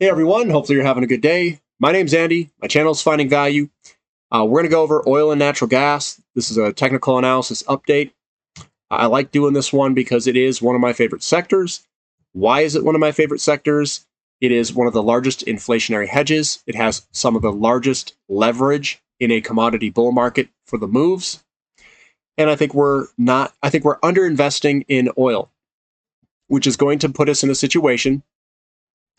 Hey everyone, hopefully you're having a good day. My name's Andy. My channel is Finding Value. We're going to go over oil and natural gas. This is a technical analysis update. I like doing this one because it is one of my favorite sectors. Why is it one of my favorite sectors? It is one of the largest inflationary hedges. It has some of the largest leverage in a commodity bull market for the moves. And I think we're underinvesting in oil, which is going to put us in a situation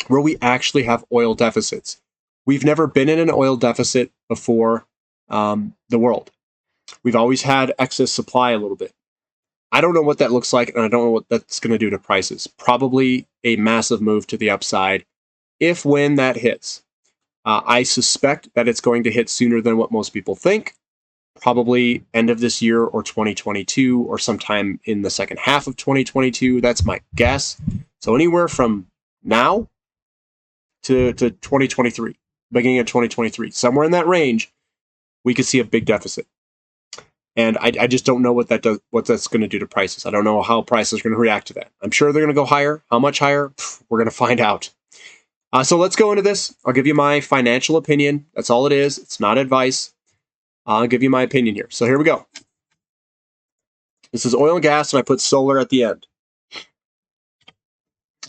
where we actually have oil deficits. We've never been in an oil deficit before the world. We've always had excess supply a little bit. I don't know what that looks like, and I don't know what that's going to do to prices. Probably a massive move to the upside when that hits. I suspect that it's going to hit sooner than what most people think, probably end of this year or 2022 or sometime in the second half of 2022. That's my guess. So anywhere from now to 2023, beginning of 2023, somewhere in that range, we could see a big deficit. And I just don't know what that's going to do to prices. I don't know how prices are going to react to that. I'm sure they're going to go higher. How much higher? We're going to find out. So let's go into this. I'll give you my financial opinion. That's all it is. It's not advice. I'll give you my opinion here. So here we go. This is oil and gas, and I put solar at the end.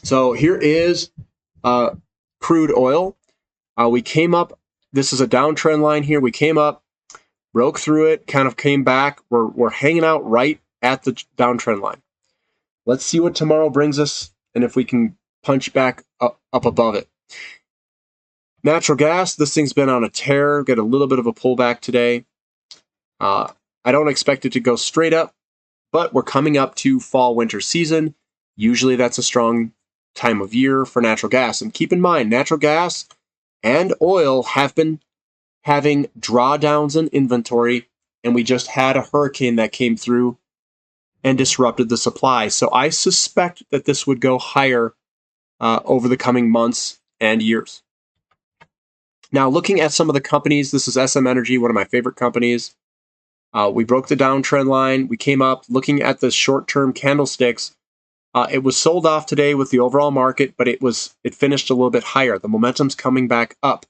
So here is crude oil. We came up. This is a downtrend line here. We came up, broke through it, kind of came back. We're hanging out right at the downtrend line. Let's see what tomorrow brings us and if we can punch back up above it. Natural gas, this thing's been on a tear, get a little bit of a pullback today. I don't expect it to go straight up, but we're coming up to fall-winter season. Usually that's a strong time of year for natural gas. And keep in mind, natural gas and oil have been having drawdowns in inventory, and we just had a hurricane that came through and disrupted the supply. So I suspect that this would go higher over the coming months and years. Now, looking at some of the companies, this is SM Energy, one of my favorite companies. We broke the downtrend line. We came up. Looking at the short-term candlesticks, it was sold off today with the overall market, but it finished a little bit higher. The momentum's coming back up.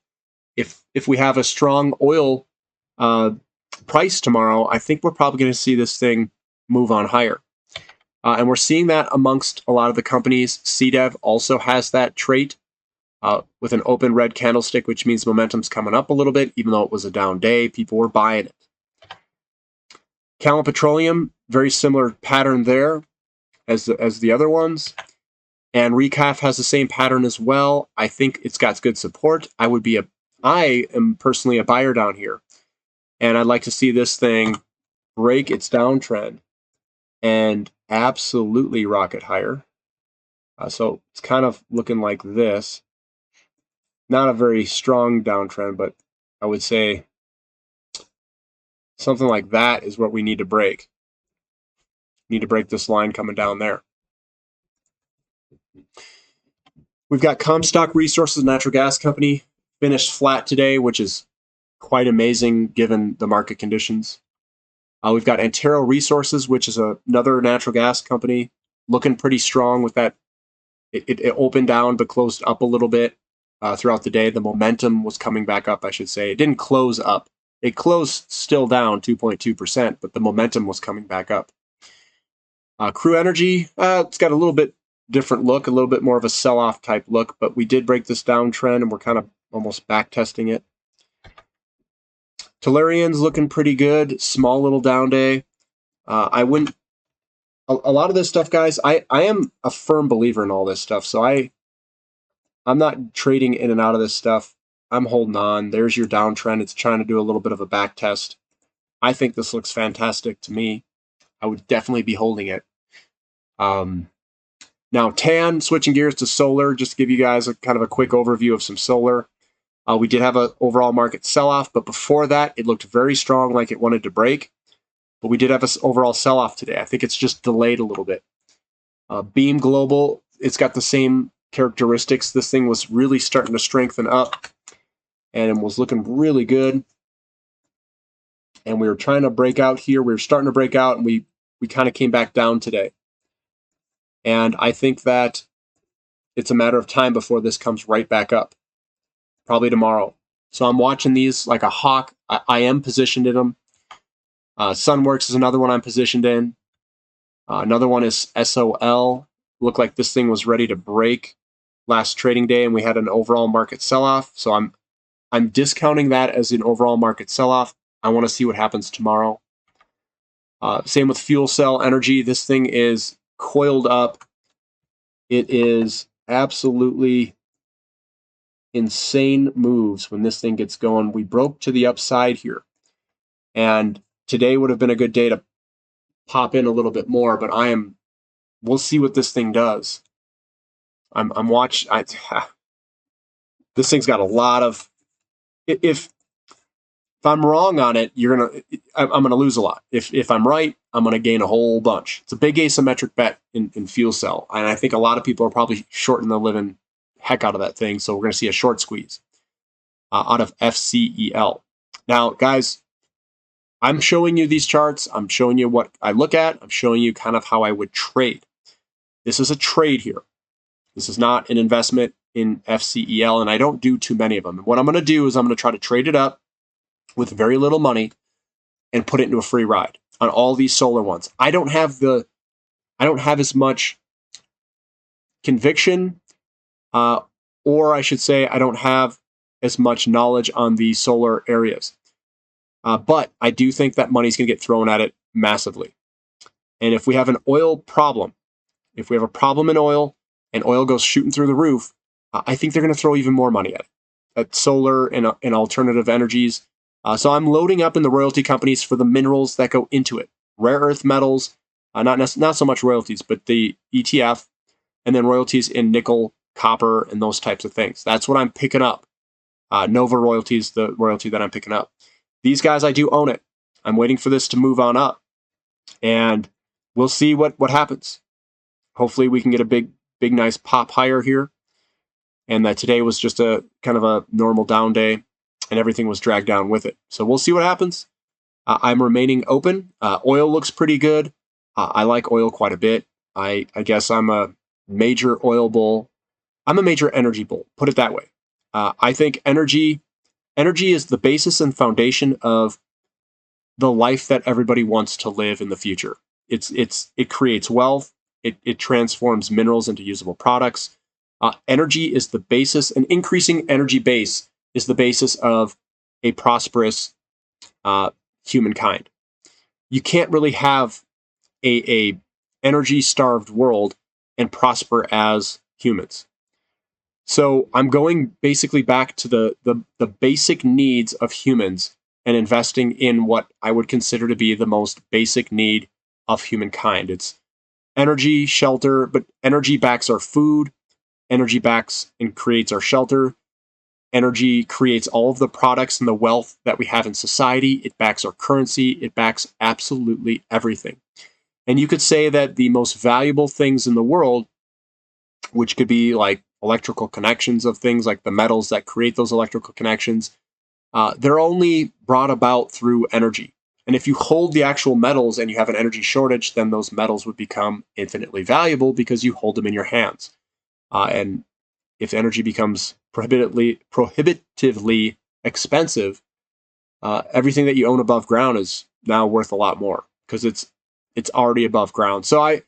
If we have a strong oil price tomorrow, I think we're probably going to see this thing move on higher. And we're seeing that amongst a lot of the companies. CDEV also has that trait with an open red candlestick, which means momentum's coming up a little bit, even though it was a down day. People were buying it. Callon Petroleum, very similar pattern there as the other ones. And Recaf has the same pattern as well. I think it's got good support. I am personally a buyer down here. And I'd like to see this thing break its downtrend and absolutely rocket higher. So it's kind of looking like this. Not a very strong downtrend, but I would say something like that is what we need to break. Need to break this line coming down there. We've got Comstock Resources, natural gas company, finished flat today, which is quite amazing given the market conditions. We've got Antero Resources, which is another natural gas company, looking pretty strong with that. It opened down but closed up a little bit throughout the day. The momentum was coming back up, I should say. It didn't close up. It closed still down 2.2%, but the momentum was coming back up. Crew Energy, it's got a little bit different look, a little bit more of a sell-off type look, but we did break this downtrend and we're kind of almost back testing it. Tellurian's looking pretty good, small little down day. I wouldn't, a lot of this stuff, guys, I am a firm believer in all this stuff, so I'm not trading in and out of this stuff. I'm holding on. There's your downtrend. It's trying to do a little bit of a back test. I think this looks fantastic to me. I would definitely be holding it. Now, TAN, switching gears to solar, just to give you guys a kind of a quick overview of some solar. We did have an overall market sell-off, but before that, it looked very strong, like it wanted to break. But we did have an overall sell-off today. I think it's just delayed a little bit. Beam Global, it's got the same characteristics. This thing was really starting to strengthen up and was looking really good. And we were trying to break out here. We were starting to break out, and we kind of came back down today. And I think that it's a matter of time before this comes right back up, probably tomorrow. So I'm watching these like a hawk. I am positioned in them. Sunworks is another one I'm positioned in. Another one is SOL. Looked like this thing was ready to break last trading day, and we had an overall market sell-off. So I'm discounting that as an overall market sell-off. I want to see what happens tomorrow. Same with fuel cell energy. This thing is coiled up. It is absolutely insane moves when this thing gets going. We broke to the upside here, and today would have been a good day to pop in a little bit more, but we'll see what this thing does. I'm watching. This thing's got a lot of, if I'm wrong on it, I'm gonna lose a lot. If I'm right, I'm gonna gain a whole bunch. It's a big asymmetric bet in fuel cell, and I think a lot of people are probably shorting the living heck out of that thing. So we're gonna see a short squeeze out of FCEL. Now, guys, I'm showing you these charts. I'm showing you what I look at. I'm showing you kind of how I would trade. This is a trade here. This is not an investment in FCEL, and I don't do too many of them. And what I'm going to do is I'm going to try to trade it up with very little money and put it into a free ride on all these solar ones. I don't have as much conviction, or I should say I don't have as much knowledge on the solar areas. But I do think that money's going to get thrown at it massively. And if we have an oil problem, if we have a problem in oil and oil goes shooting through the roof, I think they're going to throw even more money at solar and alternative energies. So I'm loading up in the royalty companies for the minerals that go into it. Rare earth metals, not so much royalties, but the ETF, and then royalties in nickel, copper, and those types of things. That's what I'm picking up. Nova royalties, the royalty that I'm picking up. These guys, I do own it. I'm waiting for this to move on up, and we'll see what happens. Hopefully we can get a big, nice pop higher here, and that today was just a kind of a normal down day, and everything was dragged down with it. So we'll see what happens. I'm remaining open. Oil looks pretty good. I like oil quite a bit. I guess I'm a major oil bull. I'm a major energy bull, put it that way. I think energy is the basis and foundation of the life that everybody wants to live in the future. It creates wealth. It transforms minerals into usable products. Energy is the basis, an increasing energy base is the basis of a prosperous humankind. You can't really have a energy-starved world and prosper as humans. So I'm going basically back to the basic needs of humans and investing in what I would consider to be the most basic need of humankind. It's energy, shelter, but energy backs our food. Energy backs and creates our shelter. Energy creates all of the products and the wealth that we have in society. It backs our currency. It backs absolutely everything. And you could say that the most valuable things in the world, which could be like electrical connections of things like the metals that create those electrical connections, they're only brought about through energy. And if you hold the actual metals and you have an energy shortage, then those metals would become infinitely valuable because you hold them in your hands. And if energy becomes prohibitively expensive, everything that you own above ground is now worth a lot more because it's already above ground. So I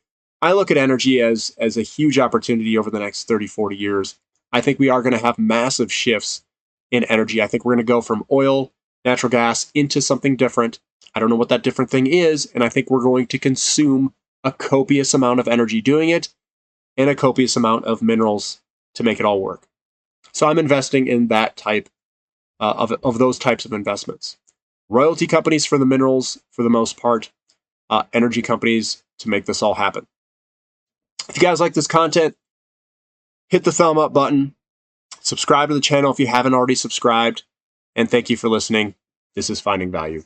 look at energy as a huge opportunity over the next 30, 40 years. I think we are going to have massive shifts in energy. I think we're going to go from oil, natural gas into something different. I don't know what that different thing is, and I think we're going to consume a copious amount of energy doing it and a copious amount of minerals to make it all work. So I'm investing in that type of those types of investments. Royalty companies for the minerals, for the most part, energy companies to make this all happen. If you guys like this content, hit the thumb up button, subscribe to the channel if you haven't already subscribed, and thank you for listening. This is Finding Value.